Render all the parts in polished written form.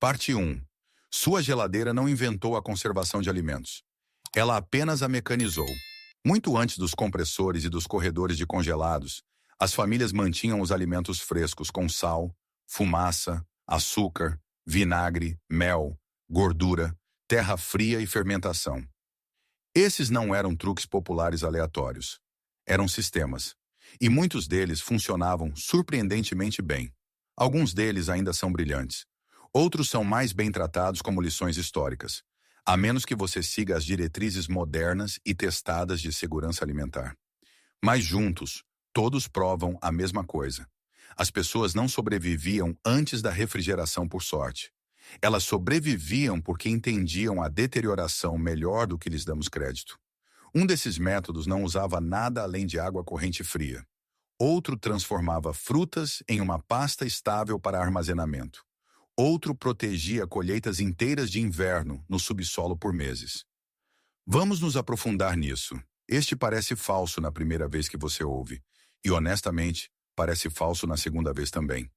Parte 1. Sua geladeira não inventou a conservação de alimentos. Ela apenas a mecanizou. Muito antes dos compressores e dos corredores de congelados, as famílias mantinham os alimentos frescos com sal, fumaça, açúcar, vinagre, mel, gordura, terra fria e fermentação. Esses não eram truques populares aleatórios. Eram sistemas. E muitos deles funcionavam surpreendentemente bem. Alguns deles ainda são brilhantes. Outros são mais bem tratados como lições históricas, a menos que você siga as diretrizes modernas e testadas de segurança alimentar. Mas juntos, todos provam a mesma coisa. As pessoas não sobreviviam antes da refrigeração por sorte. Elas sobreviviam porque entendiam a deterioração melhor do que lhes damos crédito. Um desses métodos não usava nada além de água corrente fria. Outro transformava frutas em uma pasta estável para armazenamento. Outro protegia colheitas inteiras de inverno no subsolo por meses. Vamos nos aprofundar nisso. Este parece falso na primeira vez que você ouve, e honestamente, parece falso na segunda vez também.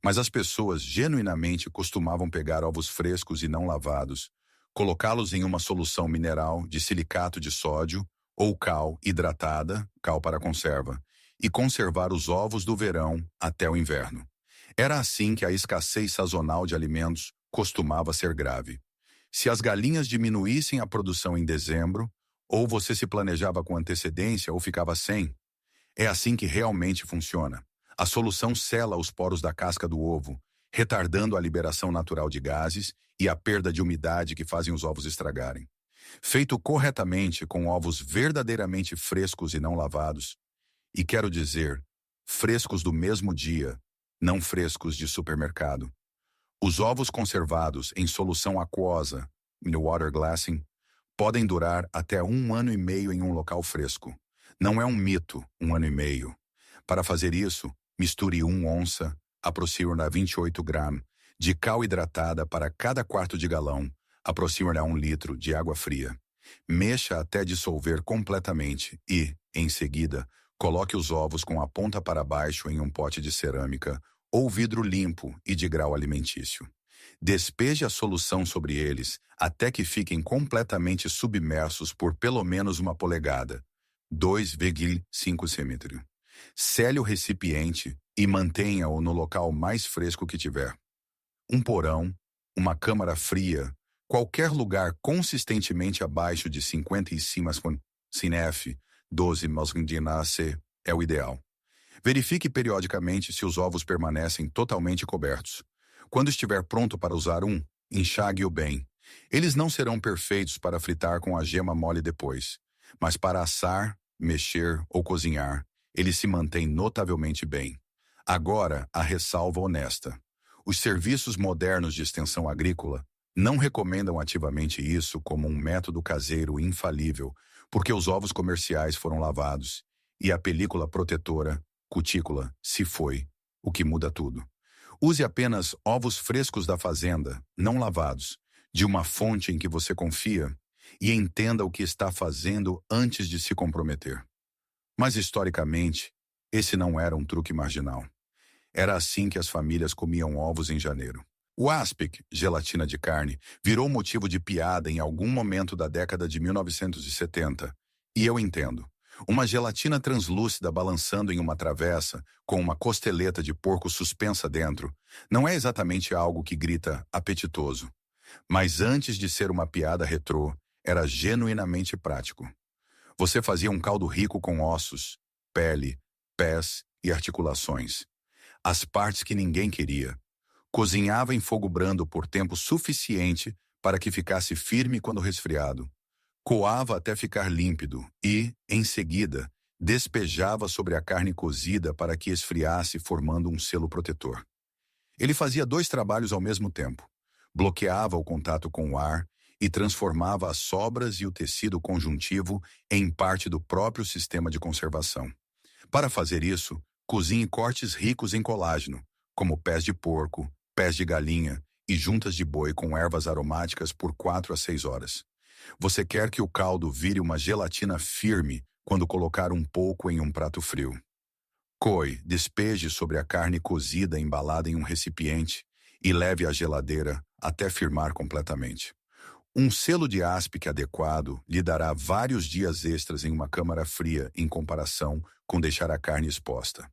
Mas as pessoas genuinamente costumavam pegar ovos frescos e não lavados, colocá-los em uma solução mineral de silicato de sódio ou cal hidratada, cal para conserva, e conservar os ovos do verão até o inverno. Era assim que a escassez sazonal de alimentos costumava ser grave. Se as galinhas diminuíssem a produção em dezembro, ou você se planejava com antecedência ou ficava sem. É assim que realmente funciona. A solução sela os poros da casca do ovo, retardando a liberação natural de gases e a perda de umidade que fazem os ovos estragarem. Feito corretamente com ovos verdadeiramente frescos e não lavados, e quero dizer, frescos do mesmo dia, não frescos de supermercado. Os ovos conservados em solução aquosa, no water glassing, podem durar até 1 ano e meio em um local fresco. Não é um mito, 1 ano e meio. Para fazer isso, misture 1 onça, aproxima-na 28 gramas, de cal hidratada para cada quarto de galão, aproxima-na 1 litro de água fria. Mexa até dissolver completamente e, em seguida, coloque os ovos com a ponta para baixo em um pote de cerâmica ou vidro limpo e de grau alimentício. Despeje a solução sobre eles até que fiquem completamente submersos por pelo menos 1 polegada, 2,5 cm. Sele o recipiente e mantenha-o no local mais fresco que tiver. Um porão, uma câmara fria, qualquer lugar consistentemente abaixo de 55 CNF, 12 C é o ideal. Verifique periodicamente se os ovos permanecem totalmente cobertos. Quando estiver pronto para usar enxague-o bem. Eles não serão perfeitos para fritar com a gema mole depois, mas para assar, mexer ou cozinhar, eles se mantêm notavelmente bem. Agora, a ressalva honesta. Os serviços modernos de extensão agrícola não recomendam ativamente isso como um método caseiro infalível, porque os ovos comerciais foram lavados e a película protetora, cutícula, se foi, o que muda tudo. Use apenas ovos frescos da fazenda, não lavados, de uma fonte em que você confia, e entenda o que está fazendo antes de se comprometer. Mas, historicamente, esse não era um truque marginal. Era assim que as famílias comiam ovos em janeiro. O aspic, gelatina de carne, virou motivo de piada em algum momento da década de 1970. E eu entendo. Uma gelatina translúcida balançando em uma travessa, com uma costeleta de porco suspensa dentro, não é exatamente algo que grita apetitoso. Mas antes de ser uma piada retrô, era genuinamente prático. Você fazia um caldo rico com ossos, pele, pés e articulações. As partes que ninguém queria. Cozinhava em fogo brando por tempo suficiente para que ficasse firme quando resfriado. Coava até ficar límpido e, em seguida, despejava sobre a carne cozida para que esfriasse formando um selo protetor. Ele fazia 2 trabalhos ao mesmo tempo. Bloqueava o contato com o ar e transformava as sobras e o tecido conjuntivo em parte do próprio sistema de conservação. Para fazer isso, cozinhe cortes ricos em colágeno, como pés de porco, pés de galinha e juntas de boi com ervas aromáticas por 4 a 6 horas. Você quer que o caldo vire uma gelatina firme quando colocar um pouco em um prato frio. Despeje sobre a carne cozida embalada em um recipiente e leve à geladeira até firmar completamente. Um selo de aspic adequado lhe dará vários dias extras em uma câmara fria em comparação com deixar a carne exposta.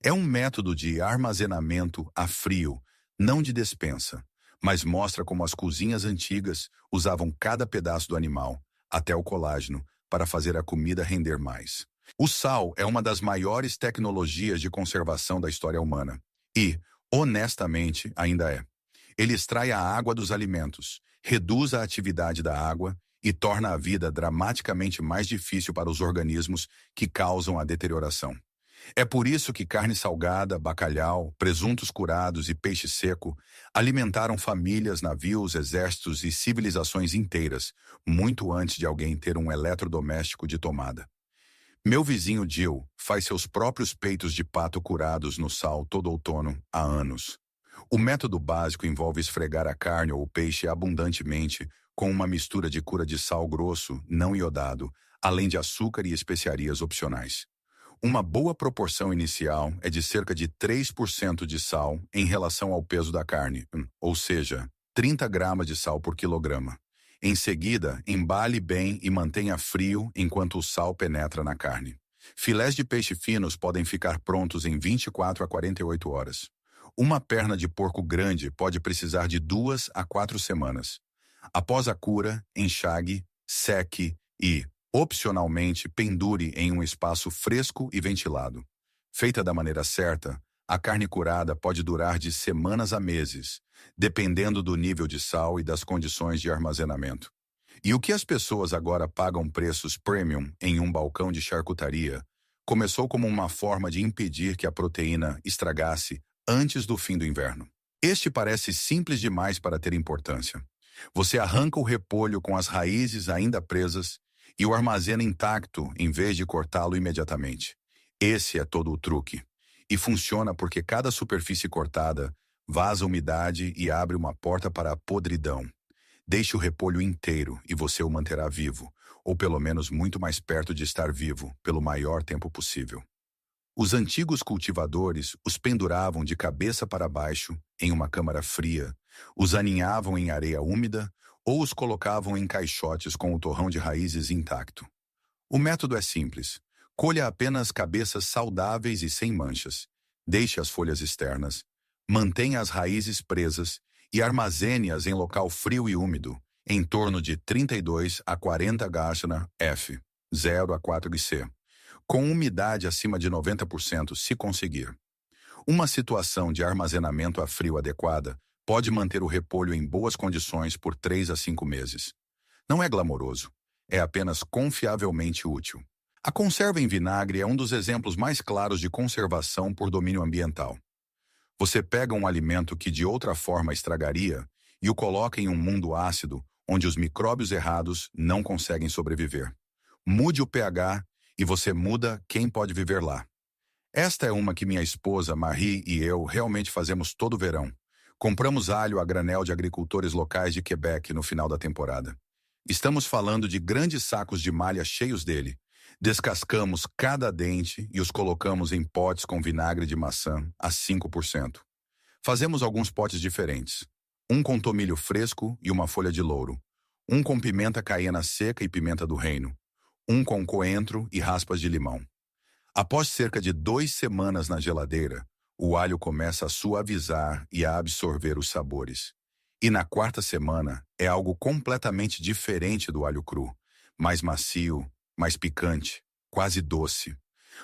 É um método de armazenamento a frio, não de despensa, mas mostra como as cozinhas antigas usavam cada pedaço do animal, até o colágeno, para fazer a comida render mais. O sal é uma das maiores tecnologias de conservação da história humana. E, honestamente, ainda é. Ele extrai a água dos alimentos, reduz a atividade da água e torna a vida dramaticamente mais difícil para os organismos que causam a deterioração. É por isso que carne salgada, bacalhau, presuntos curados e peixe seco alimentaram famílias, navios, exércitos e civilizações inteiras, muito antes de alguém ter um eletrodoméstico de tomada. Meu vizinho Jill faz seus próprios peitos de pato curados no sal todo outono há anos. O método básico envolve esfregar a carne ou o peixe abundantemente com uma mistura de cura de sal grosso, não iodado, além de açúcar e especiarias opcionais. Uma boa proporção inicial é de cerca de 3% de sal em relação ao peso da carne, ou seja, 30 gramas de sal por quilograma. Em seguida, embale bem e mantenha frio enquanto o sal penetra na carne. Filés de peixe finos podem ficar prontos em 24 a 48 horas. Uma perna de porco grande pode precisar de 2 a 4 semanas. Após a cura, enxague, seque e, opcionalmente, pendure em um espaço fresco e ventilado. Feita da maneira certa, a carne curada pode durar de semanas a meses, dependendo do nível de sal e das condições de armazenamento. E o que as pessoas agora pagam preços premium em um balcão de charcutaria começou como uma forma de impedir que a proteína estragasse antes do fim do inverno. Este parece simples demais para ter importância. Você arranca o repolho com as raízes ainda presas e o armazena intacto em vez de cortá-lo imediatamente. Esse é todo o truque. E funciona porque cada superfície cortada vaza umidade e abre uma porta para a podridão. Deixe o repolho inteiro e você o manterá vivo, ou pelo menos muito mais perto de estar vivo, pelo maior tempo possível. Os antigos cultivadores os penduravam de cabeça para baixo em uma câmara fria, os aninhavam em areia úmida ou os colocavam em caixotes com o torrão de raízes intacto. O método é simples. Colha apenas cabeças saudáveis e sem manchas. Deixe as folhas externas. Mantenha as raízes presas e armazene-as em local frio e úmido, em torno de 32 a 40 Gaussian F, 0 a 4 C, com umidade acima de 90% se conseguir. Uma situação de armazenamento a frio adequada pode manter o repolho em boas condições por 3 a 5 meses. Não é glamouroso, é apenas confiavelmente útil. A conserva em vinagre é um dos exemplos mais claros de conservação por domínio ambiental. Você pega um alimento que de outra forma estragaria e o coloca em um mundo ácido onde os micróbios errados não conseguem sobreviver. Mude o pH e você muda quem pode viver lá. Esta é uma que minha esposa, Marie, e eu realmente fazemos todo verão. Compramos alho a granel de agricultores locais de Quebec no final da temporada. Estamos falando de grandes sacos de malha cheios dele. Descascamos cada dente e os colocamos em potes com vinagre de maçã a 5%. Fazemos alguns potes diferentes. Um com tomilho fresco e uma folha de louro. Um com pimenta caiena seca e pimenta do reino. Um com coentro e raspas de limão. Após cerca de 2 semanas na geladeira, o alho começa a suavizar e a absorver os sabores. E na 4ª semana, é algo completamente diferente do alho cru. Mais macio, mais picante, quase doce.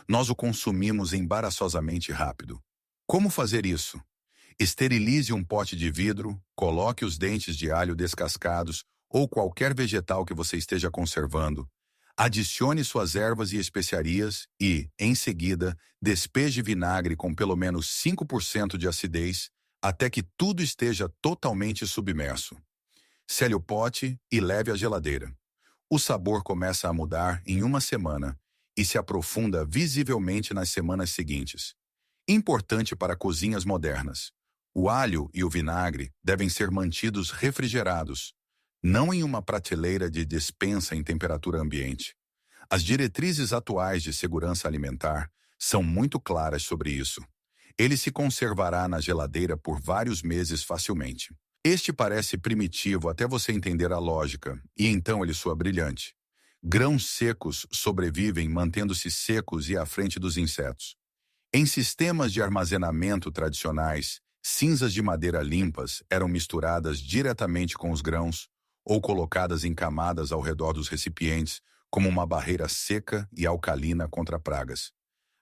Nós o consumimos embaraçosamente rápido. Como fazer isso? Esterilize um pote de vidro, coloque os dentes de alho descascados ou qualquer vegetal que você esteja conservando. Adicione suas ervas e especiarias e, em seguida, despeje vinagre com pelo menos 5% de acidez até que tudo esteja totalmente submerso. Sele o pote e leve à geladeira. O sabor começa a mudar em 1 semana e se aprofunda visivelmente nas semanas seguintes. Importante para cozinhas modernas. O alho e o vinagre devem ser mantidos refrigerados, não em uma prateleira de despensa em temperatura ambiente. As diretrizes atuais de segurança alimentar são muito claras sobre isso. Ele se conservará na geladeira por vários meses facilmente. Este parece primitivo até você entender a lógica, e então ele soa brilhante. Grãos secos sobrevivem mantendo-se secos e à frente dos insetos. Em sistemas de armazenamento tradicionais, cinzas de madeira limpas eram misturadas diretamente com os grãos ou colocadas em camadas ao redor dos recipientes como uma barreira seca e alcalina contra pragas.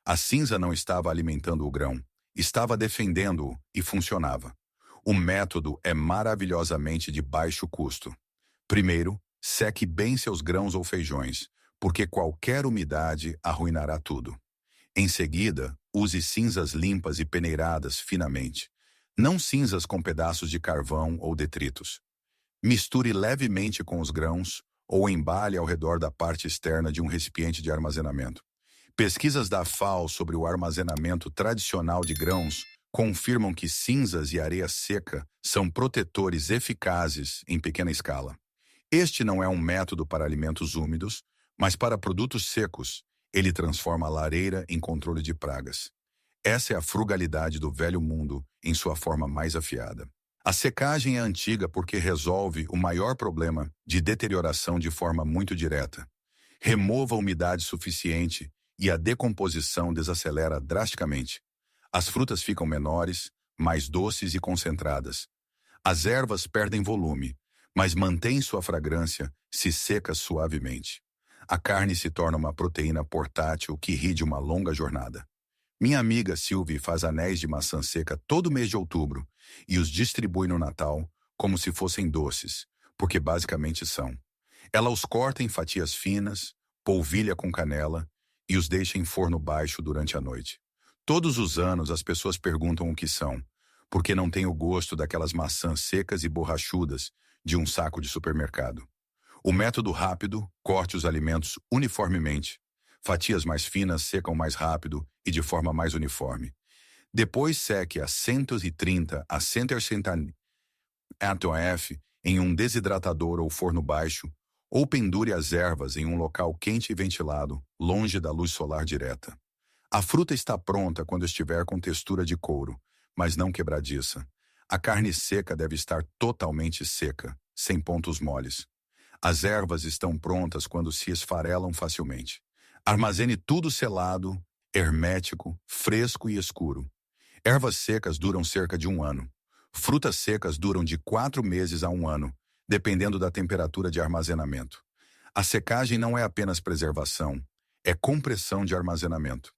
A cinza não estava alimentando o grão, estava defendendo-o e funcionava. O método é maravilhosamente de baixo custo. Primeiro, seque bem seus grãos ou feijões, porque qualquer umidade arruinará tudo. Em seguida, use cinzas limpas e peneiradas finamente, não cinzas com pedaços de carvão ou detritos. Misture levemente com os grãos ou embale ao redor da parte externa de um recipiente de armazenamento. Pesquisas da FAO sobre o armazenamento tradicional de grãos confirmam que cinzas e areia seca são protetores eficazes em pequena escala. Este não é um método para alimentos úmidos, mas para produtos secos. Ele transforma a lareira em controle de pragas. Essa é a frugalidade do velho mundo em sua forma mais afiada. A secagem é antiga porque resolve o maior problema de deterioração de forma muito direta. Remova a umidade suficiente e a decomposição desacelera drasticamente. As frutas ficam menores, mais doces e concentradas. As ervas perdem volume, mas mantêm sua fragrância se seca suavemente. A carne se torna uma proteína portátil que ri de uma longa jornada. Minha amiga Sylvie faz anéis de maçã seca todo mês de outubro e os distribui no Natal como se fossem doces, porque basicamente são. Ela os corta em fatias finas, polvilha com canela e os deixa em forno baixo durante a noite. Todos os anos as pessoas perguntam o que são, porque não tem o gosto daquelas maçãs secas e borrachudas de um saco de supermercado. O método rápido corte os alimentos uniformemente. Fatias mais finas secam mais rápido e de forma mais uniforme. Depois seque a 130 a 160 atf em um desidratador ou forno baixo, ou pendure as ervas em um local quente e ventilado, longe da luz solar direta. A fruta está pronta quando estiver com textura de couro, mas não quebradiça. A carne seca deve estar totalmente seca, sem pontos moles. As ervas estão prontas quando se esfarelam facilmente. Armazene tudo selado, hermético, fresco e escuro. Ervas secas duram cerca de 1 ano. Frutas secas duram de 4 meses a 1 ano, dependendo da temperatura de armazenamento. A secagem não é apenas preservação, é compressão de armazenamento.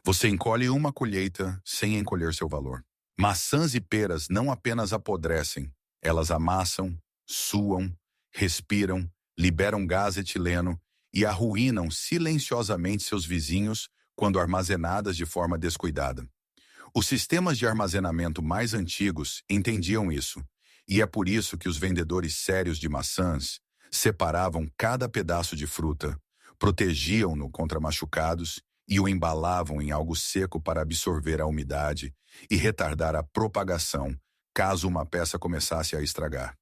Você encolhe uma colheita sem encolher seu valor. Maçãs e peras não apenas apodrecem, elas amassam, suam, respiram, liberam gás etileno e arruinam silenciosamente seus vizinhos quando armazenadas de forma descuidada. Os sistemas de armazenamento mais antigos entendiam isso, e é por isso que os vendedores sérios de maçãs separavam cada pedaço de fruta, protegiam-no contra machucados e o embalavam em algo seco para absorver a umidade e retardar a propagação caso uma peça começasse a estragar.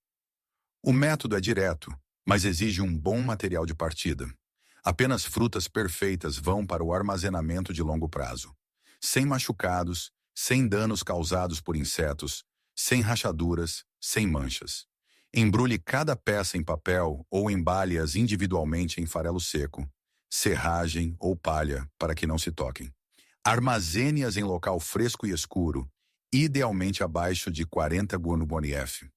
O método é direto, mas exige um bom material de partida. Apenas frutas perfeitas vão para o armazenamento de longo prazo. Sem machucados, sem danos causados por insetos, sem rachaduras, sem manchas. Embrulhe cada peça em papel ou embale-as individualmente em farelo seco, serragem ou palha para que não se toquem. Armazene-as em local fresco e escuro, idealmente abaixo de 40 Gurnu-Bonief.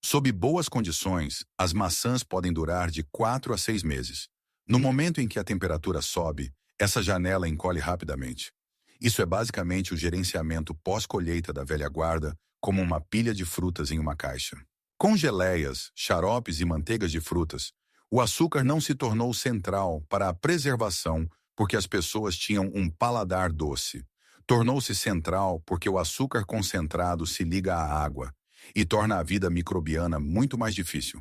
Sob boas condições, as maçãs podem durar de 4 a 6 meses. No momento em que a temperatura sobe, essa janela encolhe rapidamente. Isso é basicamente o gerenciamento pós-colheita da velha guarda, como uma pilha de frutas em uma caixa. Com geleias, xaropes e manteigas de frutas, o açúcar não se tornou central para a preservação porque as pessoas tinham um paladar doce. Tornou-se central porque o açúcar concentrado se liga à água e torna a vida microbiana muito mais difícil.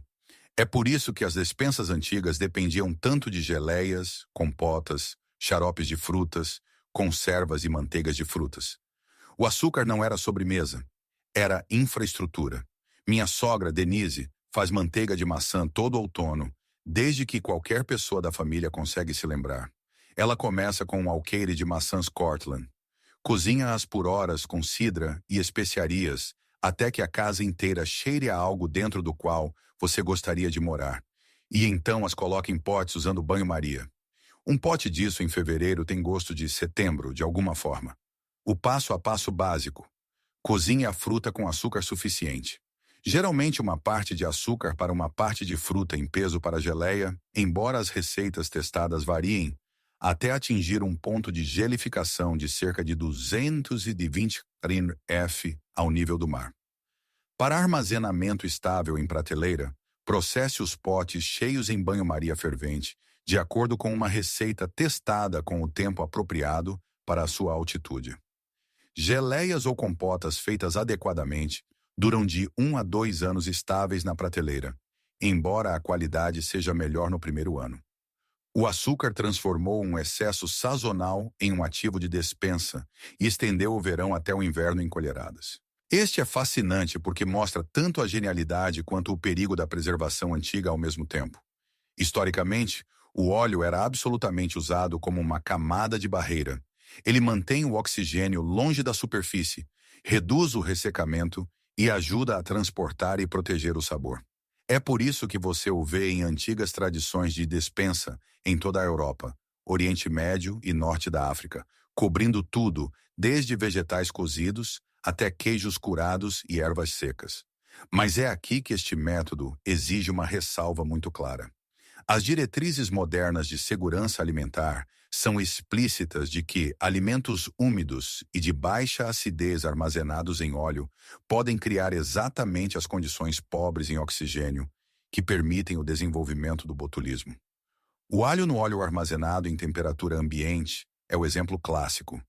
É por isso que as despensas antigas dependiam tanto de geleias, compotas, xaropes de frutas, conservas e manteigas de frutas. O açúcar não era sobremesa, era infraestrutura. Minha sogra, Denise, faz manteiga de maçã todo outono, desde que qualquer pessoa da família consegue se lembrar. Ela começa com um alqueire de maçãs Cortland. Cozinha-as por horas com cidra e especiarias, até que a casa inteira cheire a algo dentro do qual você gostaria de morar. E então as coloque em potes usando banho-maria. Um pote disso em fevereiro tem gosto de setembro, de alguma forma. O passo a passo básico. Cozinhe a fruta com açúcar suficiente. Geralmente uma parte de açúcar para uma parte de fruta em peso para a geleia, embora as receitas testadas variem, até atingir um ponto de gelificação de cerca de 220 F ao nível do mar. Para armazenamento estável em prateleira, processe os potes cheios em banho-maria fervente, de acordo com uma receita testada com o tempo apropriado para a sua altitude. Geleias ou compotas feitas adequadamente duram de 1 a 2 anos estáveis na prateleira, embora a qualidade seja melhor no primeiro ano. O açúcar transformou um excesso sazonal em um ativo de despensa e estendeu o verão até o inverno em colheradas. Este é fascinante porque mostra tanto a genialidade quanto o perigo da preservação antiga ao mesmo tempo. Historicamente, o óleo era absolutamente usado como uma camada de barreira. Ele mantém o oxigênio longe da superfície, reduz o ressecamento e ajuda a transportar e proteger o sabor. É por isso que você o vê em antigas tradições de despensa em toda a Europa, Oriente Médio e Norte da África, cobrindo tudo, desde vegetais cozidos até queijos curados e ervas secas. Mas é aqui que este método exige uma ressalva muito clara. As diretrizes modernas de segurança alimentar são explícitas de que alimentos úmidos e de baixa acidez armazenados em óleo podem criar exatamente as condições pobres em oxigênio que permitem o desenvolvimento do botulismo. O alho no óleo armazenado em temperatura ambiente é o exemplo clássico.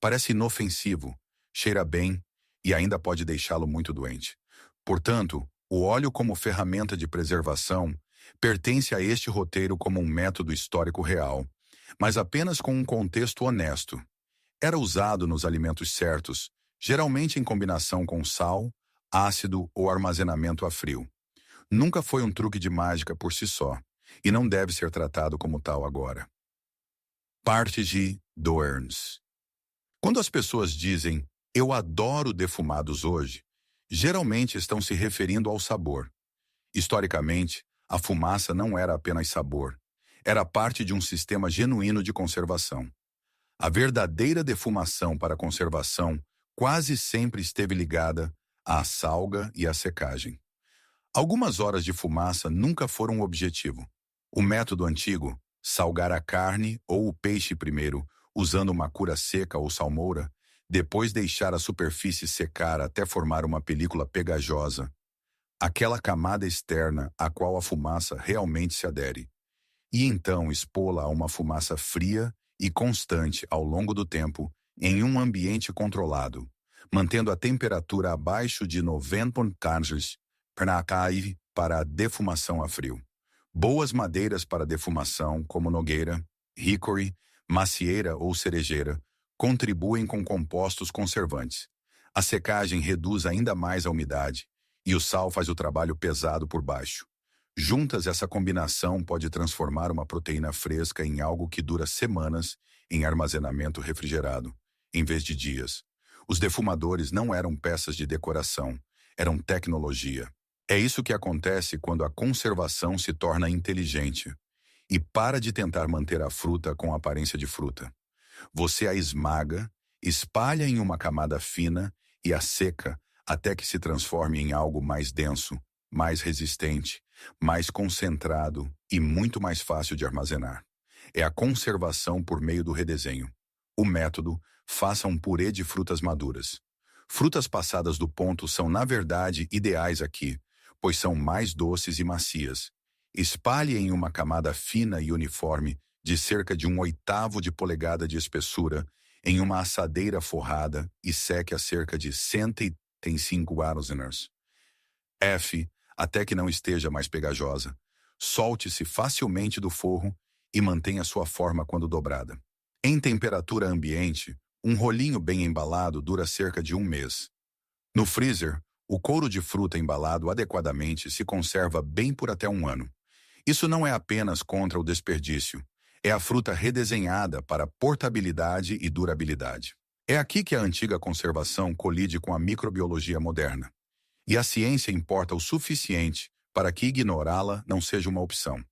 Parece inofensivo, cheira bem e ainda pode deixá-lo muito doente. Portanto, o óleo como ferramenta de preservação pertence a este roteiro como um método histórico real, mas apenas com um contexto honesto. Era usado nos alimentos certos, geralmente em combinação com sal, ácido ou armazenamento a frio. Nunca foi um truque de mágica por si só, e não deve ser tratado como tal agora. Parte de Doerns. Quando as pessoas dizem "eu adoro defumados hoje", geralmente estão se referindo ao sabor. Historicamente, a fumaça não era apenas sabor, era parte de um sistema genuíno de conservação. A verdadeira defumação para conservação quase sempre esteve ligada à salga e à secagem. Algumas horas de fumaça nunca foram o objetivo. O método antigo, salgar a carne ou o peixe primeiro, usando uma cura seca ou salmoura, depois deixar a superfície secar até formar uma película pegajosa, aquela camada externa à qual a fumaça realmente se adere, e então expô-la a uma fumaça fria e constante ao longo do tempo em um ambiente controlado, mantendo a temperatura abaixo de 90 °C para a defumação a frio. Boas madeiras para defumação, como nogueira, hickory, macieira ou cerejeira, contribuem com compostos conservantes. A secagem reduz ainda mais a umidade e o sal faz o trabalho pesado por baixo. Juntas, essa combinação pode transformar uma proteína fresca em algo que dura semanas em armazenamento refrigerado, em vez de dias. Os defumadores não eram peças de decoração, eram tecnologia. É isso que acontece quando a conservação se torna inteligente e para de tentar manter a fruta com aparência de fruta. Você a esmaga, espalha em uma camada fina e a seca até que se transforme em algo mais denso, mais resistente, mais concentrado e muito mais fácil de armazenar. É a conservação por meio do redesenho. O método: faça um purê de frutas maduras. Frutas passadas do ponto são, na verdade, ideais aqui, pois são mais doces e macias. Espalhe em uma camada fina e uniforme de cerca de 1/8 de polegada de espessura em uma assadeira forrada e seque a cerca de 105 °C. Até que não esteja mais pegajosa. Solte-se facilmente do forro e mantenha sua forma quando dobrada. Em temperatura ambiente, um rolinho bem embalado dura cerca de 1 mês. No freezer, o couro de fruta embalado adequadamente se conserva bem por até 1 ano. Isso não é apenas contra o desperdício, é a fruta redesenhada para portabilidade e durabilidade. É aqui que a antiga conservação colide com a microbiologia moderna. E a ciência importa o suficiente para que ignorá-la não seja uma opção.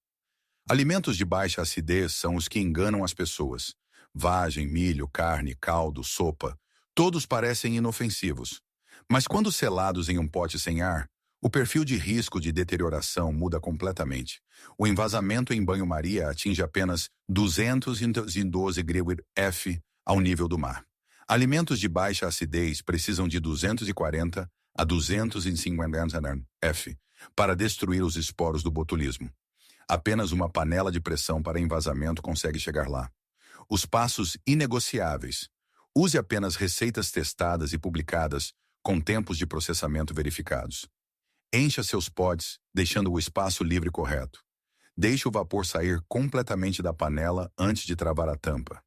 Alimentos de baixa acidez são os que enganam as pessoas. Vagem, milho, carne, caldo, sopa, todos parecem inofensivos. Mas quando selados em um pote sem ar, o perfil de risco de deterioração muda completamente. O envasamento em banho-maria atinge apenas 212 graus F ao nível do mar. Alimentos de baixa acidez precisam de 240 a 250 F para destruir os esporos do botulismo. Apenas uma panela de pressão para envasamento consegue chegar lá. Os passos inegociáveis. Use apenas receitas testadas e publicadas com tempos de processamento verificados. Encha seus potes, deixando o espaço livre correto. Deixe o vapor sair completamente da panela antes de travar a tampa.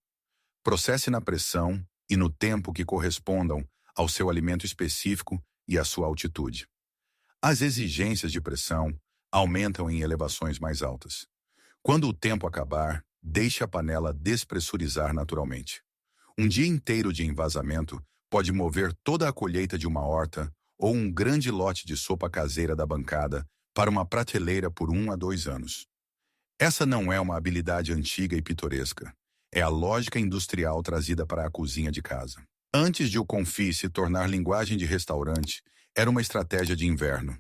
Processe na pressão e no tempo que correspondam ao seu alimento específico e à sua altitude. As exigências de pressão aumentam em elevações mais altas. Quando o tempo acabar, deixe a panela despressurizar naturalmente. Um dia inteiro de envasamento pode mover toda a colheita de uma horta ou um grande lote de sopa caseira da bancada para uma prateleira por 1 a 2 anos. Essa não é uma habilidade antiga e pitoresca. É a lógica industrial trazida para a cozinha de casa. Antes de o confit se tornar linguagem de restaurante, era uma estratégia de inverno.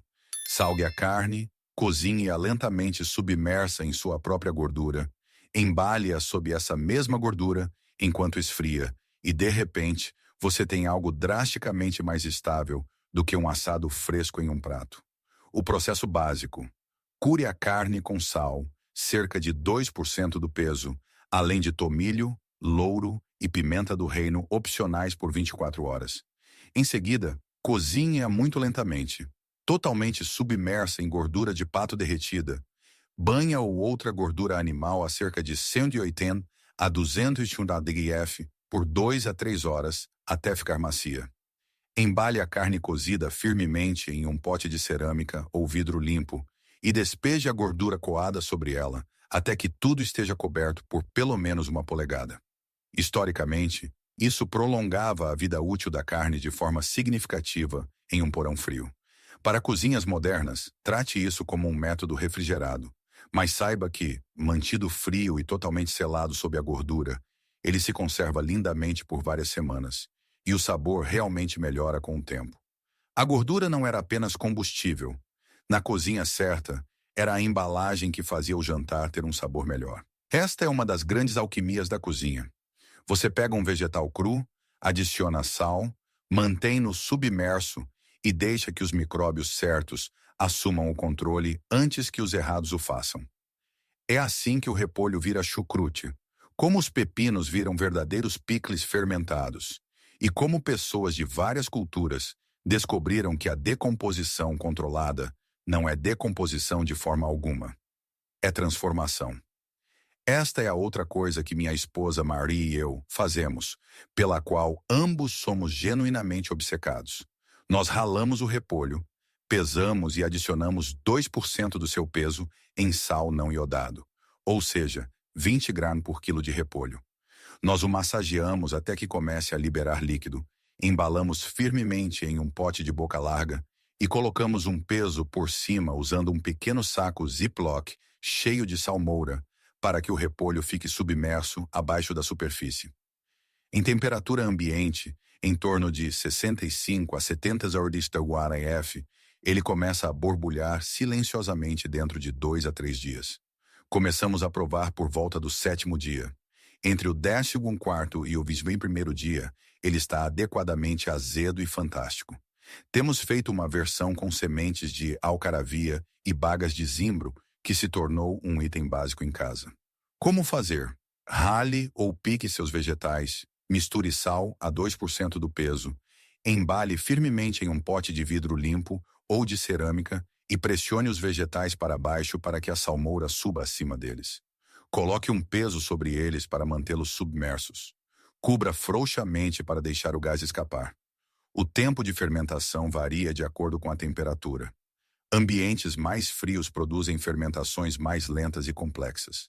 Salgue a carne, cozinhe-a lentamente submersa em sua própria gordura, embale-a sob essa mesma gordura enquanto esfria, e de repente você tem algo drasticamente mais estável do que um assado fresco em um prato. O processo básico. Cure a carne com sal, cerca de 2% do peso, além de tomilho, louro e pimenta do reino opcionais por 24 horas. Em seguida, cozinhe-a muito lentamente, totalmente submersa em gordura de pato derretida. Banha ou outra gordura animal a cerca de 180 a 280 dgf por 2 a 3 horas até ficar macia. Embale a carne cozida firmemente em um pote de cerâmica ou vidro limpo e despeje a gordura coada sobre ela até que tudo esteja coberto por pelo menos 1 polegada. Historicamente, isso prolongava a vida útil da carne de forma significativa em um porão frio. Para cozinhas modernas, trate isso como um método refrigerado, mas saiba que, mantido frio e totalmente selado sob a gordura, ele se conserva lindamente por várias semanas, e o sabor realmente melhora com o tempo. A gordura não era apenas combustível. Na cozinha certa, era a embalagem que fazia o jantar ter um sabor melhor. Esta é uma das grandes alquimias da cozinha. Você pega um vegetal cru, adiciona sal, mantém-no submerso e deixa que os micróbios certos assumam o controle antes que os errados o façam. É assim que o repolho vira chucrute, como os pepinos viram verdadeiros picles fermentados, e como pessoas de várias culturas descobriram que a decomposição controlada não é decomposição de forma alguma. É transformação. Esta é a outra coisa que minha esposa Marie e eu fazemos, pela qual ambos somos genuinamente obcecados. Nós ralamos o repolho, pesamos e adicionamos 2% do seu peso em sal não iodado, ou seja, 20 gramas por quilo de repolho. Nós o massageamos até que comece a liberar líquido, embalamos firmemente em um pote de boca larga e colocamos um peso por cima usando um pequeno saco Ziploc cheio de salmoura para que o repolho fique submerso abaixo da superfície. Em temperatura ambiente, em torno de 65 a 70 °C, ele começa a borbulhar silenciosamente dentro de 2 a 3 dias. Começamos a provar por volta do 7º dia. Entre o 14º e o 21º dia, ele está adequadamente azedo e fantástico. Temos feito uma versão com sementes de alcaravia e bagas de zimbro, que se tornou um item básico em casa. Como fazer? Rale ou pique seus vegetais, misture sal a 2% do peso, embale firmemente em um pote de vidro limpo ou de cerâmica e pressione os vegetais para baixo para que a salmoura suba acima deles. Coloque um peso sobre eles para mantê-los submersos. Cubra frouxamente para deixar o gás escapar. O tempo de fermentação varia de acordo com a temperatura. Ambientes mais frios produzem fermentações mais lentas e complexas.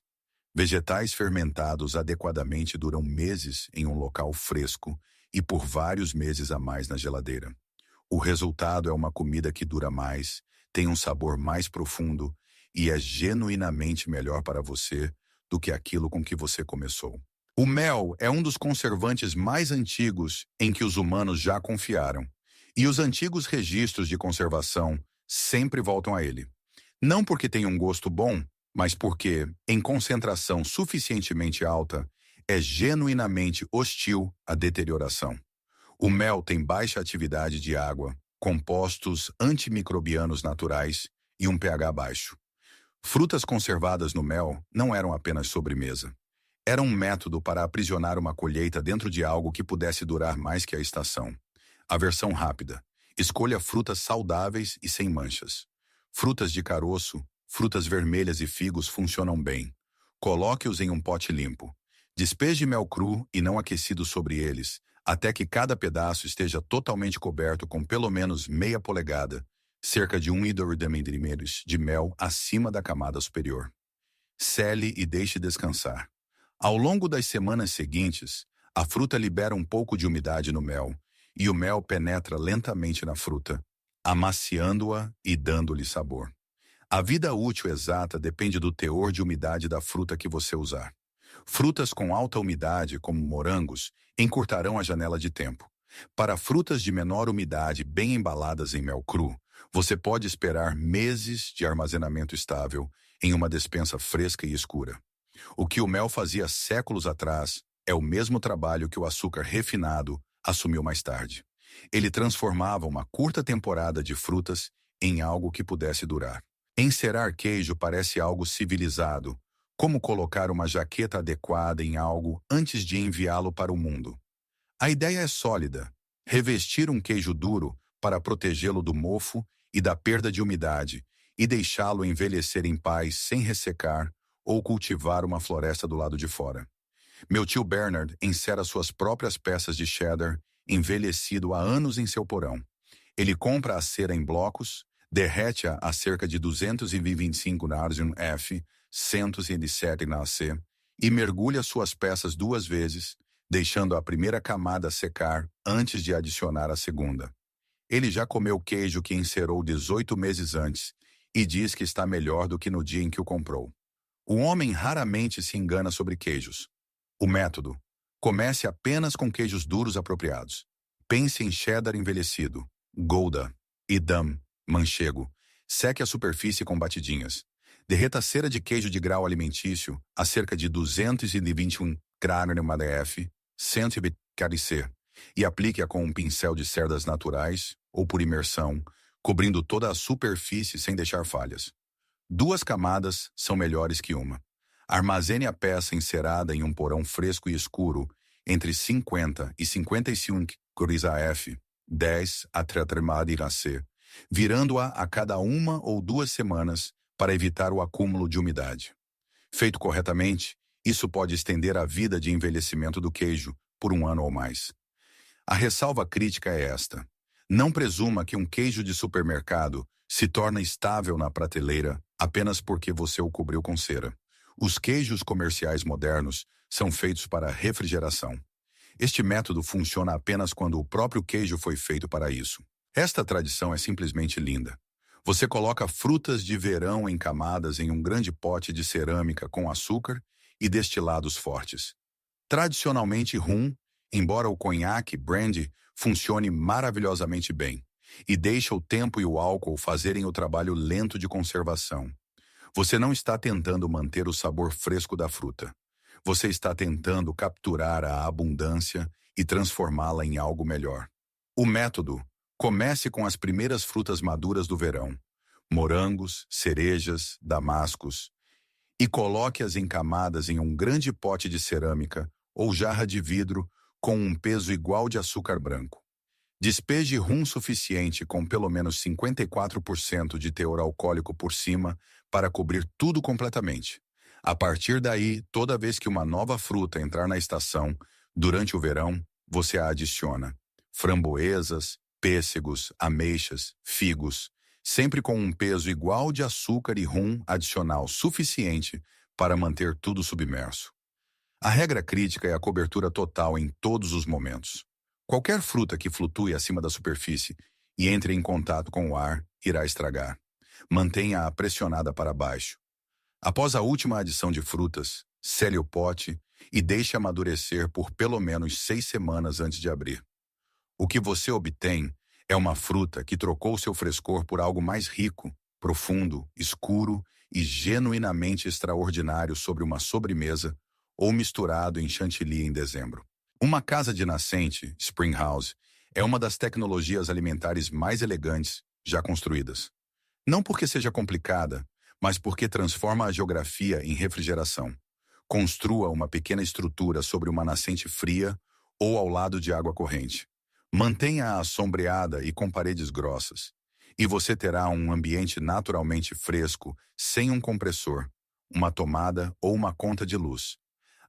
Vegetais fermentados adequadamente duram meses em um local fresco e por vários meses a mais na geladeira. O resultado é uma comida que dura mais, tem um sabor mais profundo e é genuinamente melhor para você do que aquilo com que você começou. O mel é um dos conservantes mais antigos em que os humanos já confiaram, e os antigos registros de conservação sempre voltam a ele. Não porque tem um gosto bom, mas porque, em concentração suficientemente alta, é genuinamente hostil à deterioração. O mel tem baixa atividade de água, compostos antimicrobianos naturais e um pH baixo. Frutas conservadas no mel não eram apenas sobremesa. Era um método para aprisionar uma colheita dentro de algo que pudesse durar mais que a estação. A versão rápida. Escolha frutas saudáveis e sem manchas. Frutas de caroço, frutas vermelhas e figos funcionam bem. Coloque-os em um pote limpo. Despeje mel cru e não aquecido sobre eles, até que cada pedaço esteja totalmente coberto com pelo menos meia polegada, cerca de 1,2 milímetros de mel acima da camada superior. Sele e deixe descansar. Ao longo das semanas seguintes, a fruta libera um pouco de umidade no mel, e o mel penetra lentamente na fruta, amaciando-a e dando-lhe sabor. A vida útil exata depende do teor de umidade da fruta que você usar. Frutas com alta umidade, como morangos, encurtarão a janela de tempo. Para frutas de menor umidade bem embaladas em mel cru, você pode esperar meses de armazenamento estável em uma despensa fresca e escura. O que o mel fazia séculos atrás é o mesmo trabalho que o açúcar refinado assumiu mais tarde. Ele transformava uma curta temporada de frutas em algo que pudesse durar. Encerar queijo parece algo civilizado, como colocar uma jaqueta adequada em algo antes de enviá-lo para o mundo. A ideia é sólida. Revestir um queijo duro para protegê-lo do mofo e da perda de umidade e deixá-lo envelhecer em paz sem ressecar ou cultivar uma floresta do lado de fora. Meu tio Bernard encera suas próprias peças de cheddar envelhecido há anos em seu porão. Ele compra a cera em blocos, derrete-a a cerca de 225 na Arjun F, 107 na AC, e mergulha suas peças 2 vezes, deixando a primeira camada secar antes de adicionar a segunda. Ele já comeu queijo que encerou 18 meses antes e diz que está melhor do que no dia em que o comprou. O homem raramente se engana sobre queijos. O método. Comece apenas com queijos duros apropriados. Pense em cheddar envelhecido, Gouda, Edam, manchego. Seque a superfície com batidinhas. Derreta cera de queijo de grau alimentício a cerca de 221 graus no MDF, 120 kC, e aplique-a com um pincel de cerdas naturais ou por imersão, cobrindo toda a superfície sem deixar falhas. 2 camadas são melhores que uma. Armazene a peça encerada em um porão fresco e escuro entre 50 e 55 graus AF, 10 a 30 AC, virando-a a cada 1 ou 2 semanas para evitar o acúmulo de umidade. Feito corretamente, isso pode estender a vida de envelhecimento do queijo por 1 ano ou mais. A ressalva crítica é esta. Não presuma que um queijo de supermercado se torna estável na prateleira apenas porque você o cobriu com cera. Os queijos comerciais modernos são feitos para refrigeração. Este método funciona apenas quando o próprio queijo foi feito para isso. Esta tradição é simplesmente linda. Você coloca frutas de verão em camadas em um grande pote de cerâmica com açúcar e destilados fortes. Tradicionalmente rum, embora o conhaque, brandy, funcione maravilhosamente bem, e deixa o tempo e o álcool fazerem o trabalho lento de conservação. Você não está tentando manter o sabor fresco da fruta. Você está tentando capturar a abundância e transformá-la em algo melhor. O método: comece com as primeiras frutas maduras do verão, morangos, cerejas, damascos, e coloque-as em camadas em um grande pote de cerâmica ou jarra de vidro com um peso igual de açúcar branco. Despeje rum suficiente com pelo menos 54% de teor alcoólico por cima para cobrir tudo completamente. A partir daí, toda vez que uma nova fruta entrar na estação, durante o verão, você a adiciona. Framboesas, pêssegos, ameixas, figos, sempre com um peso igual de açúcar e rum adicional suficiente para manter tudo submerso. A regra crítica é a cobertura total em todos os momentos. Qualquer fruta que flutue acima da superfície e entre em contato com o ar, irá estragar. Mantenha-a pressionada para baixo. Após a última adição de frutas, sele o pote e deixe amadurecer por pelo menos 6 semanas antes de abrir. O que você obtém é uma fruta que trocou seu frescor por algo mais rico, profundo, escuro e genuinamente extraordinário sobre uma sobremesa ou misturado em chantilly em dezembro. Uma casa de nascente, Spring House, é uma das tecnologias alimentares mais elegantes já construídas. Não porque seja complicada, mas porque transforma a geografia em refrigeração. Construa uma pequena estrutura sobre uma nascente fria ou ao lado de água corrente. Mantenha-a sombreada e com paredes grossas. E você terá um ambiente naturalmente fresco, sem um compressor, uma tomada ou uma conta de luz.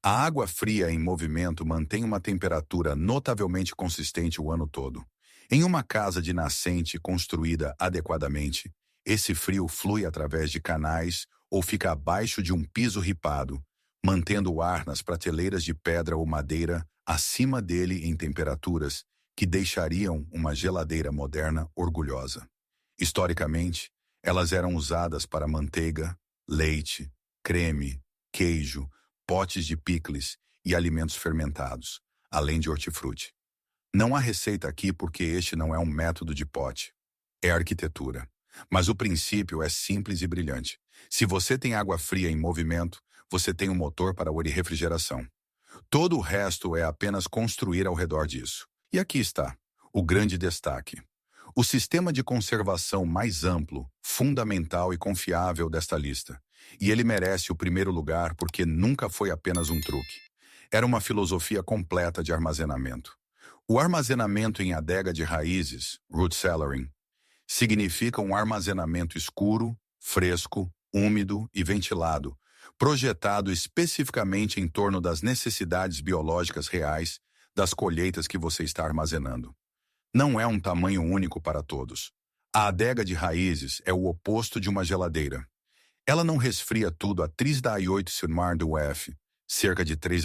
A água fria em movimento mantém uma temperatura notavelmente consistente o ano todo. Em uma casa de nascente construída adequadamente, esse frio flui através de canais ou fica abaixo de um piso ripado, mantendo o ar nas prateleiras de pedra ou madeira acima dele em temperaturas que deixariam uma geladeira moderna orgulhosa. Historicamente, elas eram usadas para manteiga, leite, creme, queijo, potes de picles e alimentos fermentados, além de hortifruti. Não há receita aqui porque este não é um método de pote. É arquitetura. Mas o princípio é simples e brilhante. Se você tem água fria em movimento, você tem um motor para a refrigeração. Todo o resto é apenas construir ao redor disso. E aqui está, o grande destaque. O sistema de conservação mais amplo, fundamental e confiável desta lista. E ele merece o primeiro lugar porque nunca foi apenas um truque. Era uma filosofia completa de armazenamento. O armazenamento em adega de raízes, root cellaring, significa um armazenamento escuro, fresco, úmido e ventilado, projetado especificamente em torno das necessidades biológicas reais das colheitas que você está armazenando. Não é um tamanho único para todos. A adega de raízes é o oposto de uma geladeira. Ela não resfria tudo a 38 Silmar do F, cerca de 3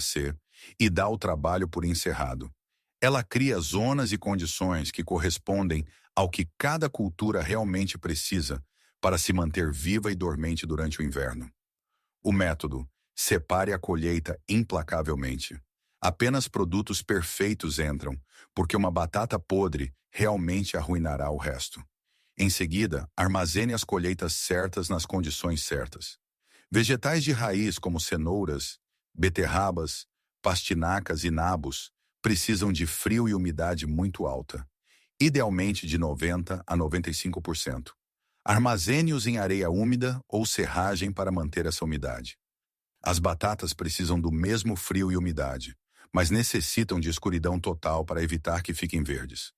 C, e dá o trabalho por encerrado. Ela cria zonas e condições que correspondem ao que cada cultura realmente precisa para se manter viva e dormente durante o inverno. O método: separe a colheita implacavelmente. Apenas produtos perfeitos entram, porque uma batata podre realmente arruinará o resto. Em seguida, armazene as colheitas certas nas condições certas. Vegetais de raiz como cenouras, beterrabas, pastinacas e nabos precisam de frio e umidade muito alta, idealmente de 90% a 95%. Armazene-os em areia úmida ou serragem para manter essa umidade. As batatas precisam do mesmo frio e umidade, mas necessitam de escuridão total para evitar que fiquem verdes.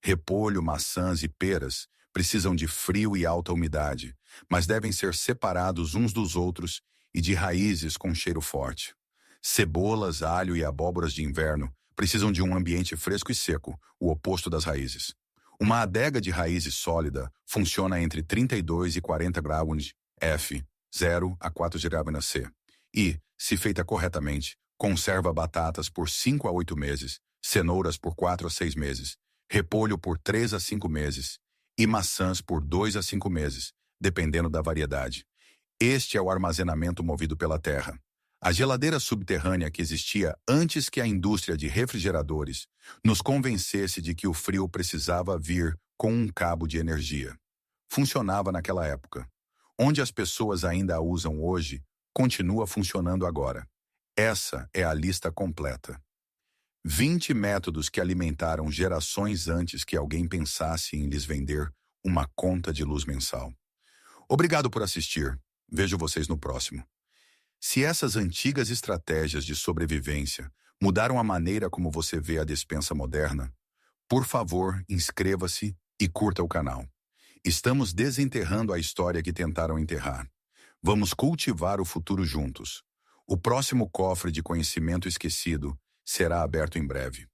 Repolho, maçãs e peras precisam de frio e alta umidade, mas devem ser separados uns dos outros e de raízes com cheiro forte. Cebolas, alho e abóboras de inverno precisam de um ambiente fresco e seco, o oposto das raízes. Uma adega de raízes sólida funciona entre 32 e 40 graus F, 0 a 4 graus C. E, se feita corretamente, conserva batatas por 5 a 8 meses, cenouras por 4 a 6 meses, repolho por 3 a 5 meses e maçãs por 2 a 5 meses, dependendo da variedade. Este é o armazenamento movido pela terra. A geladeira subterrânea que existia antes que a indústria de refrigeradores nos convencesse de que o frio precisava vir com um cabo de energia. Funcionava naquela época. Onde as pessoas ainda a usam hoje, continua funcionando agora. Essa é a lista completa. 20 métodos que alimentaram gerações antes que alguém pensasse em lhes vender uma conta de luz mensal. Obrigado por assistir. Vejo vocês no próximo. Se essas antigas estratégias de sobrevivência mudaram a maneira como você vê a despensa moderna, por favor, inscreva-se e curta o canal. Estamos desenterrando a história que tentaram enterrar. Vamos cultivar o futuro juntos. O próximo cofre de conhecimento esquecido será aberto em breve.